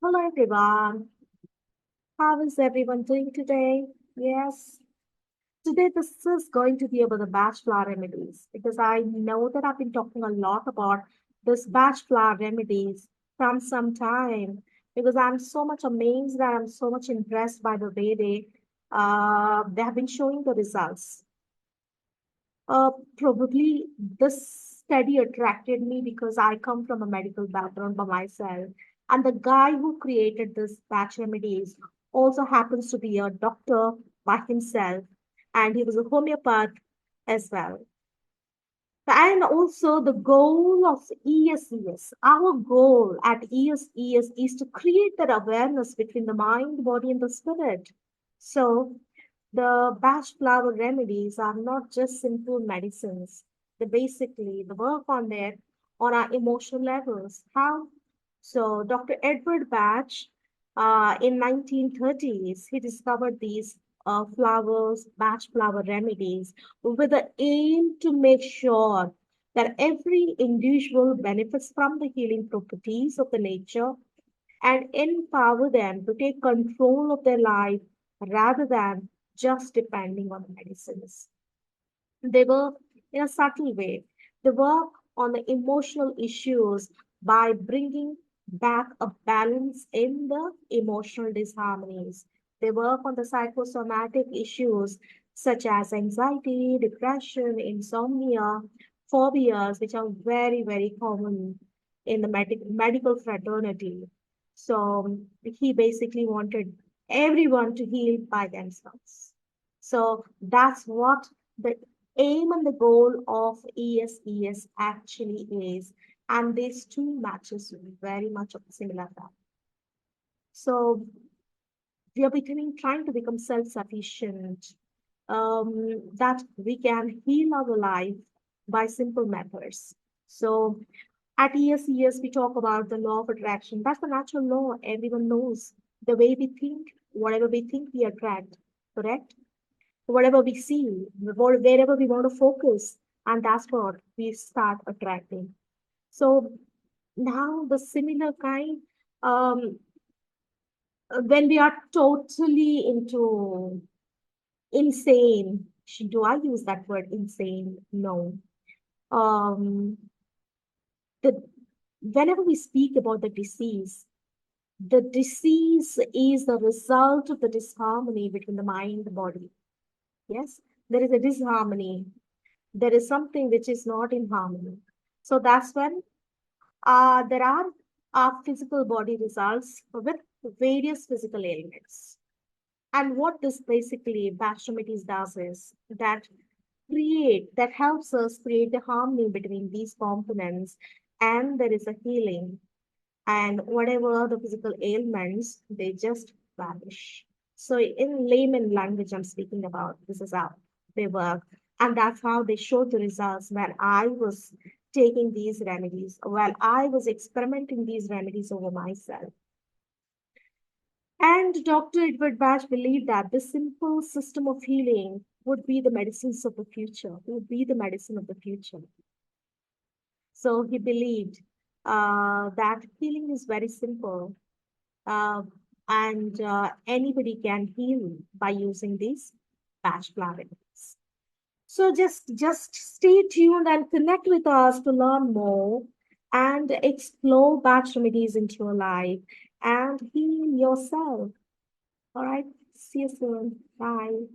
Hello everyone. How is everyone doing today? Yes. Today this is going to be about the Bach Flower Remedies because I know that I've been talking a lot about this Bach Flower Remedies from some time because I'm so much amazed and I'm so much impressed by the way they have been showing the results. Probably this study attracted me because I come from a medical background by myself. And the guy who created this batch remedies also happens to be a doctor by himself. And he was a homeopath as well. And also the goal of ESES, our goal at ESES is to create that awareness between the mind, body, and the spirit. So the Bach flower remedies are not just simple medicines. They work on our emotional levels. How? So Dr. Edward Bach, in 1930s, he discovered these Bach flower remedies, with the aim to make sure that every individual benefits from the healing properties of the nature and empower them to take control of their life rather than just depending on the medicines. They work in a subtle way. They work on the emotional issues by bringing back a balance in the emotional disharmonies. They work on the psychosomatic issues such as anxiety, depression, insomnia, phobias, which are very, very common in the medical fraternity. So he basically wanted everyone to heal by themselves. So that's what the aim and the goal of ESES actually is. And these two matches very much of a similar value. So we are trying to become self-sufficient, that we can heal our life by simple methods. So at ESES, we talk about the law of attraction. That's the natural law. Everyone knows the way we think, whatever we think, we attract, correct? Whatever we see, wherever we want to focus, and that's what we start attracting. So now the similar kind, um, when we are totally into insane, do I use that word insane? No. Um, the Whenever we speak about the disease is the result of the disharmony between the mind and the body. Yes, there is a disharmony. There is something which is not in harmony. So that's when there are physical body results with various physical ailments. And what this basically Bachelormetis does is that helps us create the harmony between these components, and there is a healing. And whatever the physical ailments, they just vanish. So in layman language, I'm speaking about, this is how they work. And that's how they showed the results when I was taking these remedies, while I was experimenting these remedies over myself. And Dr. Edward Bach believed that this simple system of healing would be the medicines of the future, would be the medicine of the future. So he believed that healing is very simple, uh, and anybody can heal by using these patch remedies. So just stay tuned and connect with us to learn more and explore batch remedies into your life and heal yourself. All right. See you soon. Bye.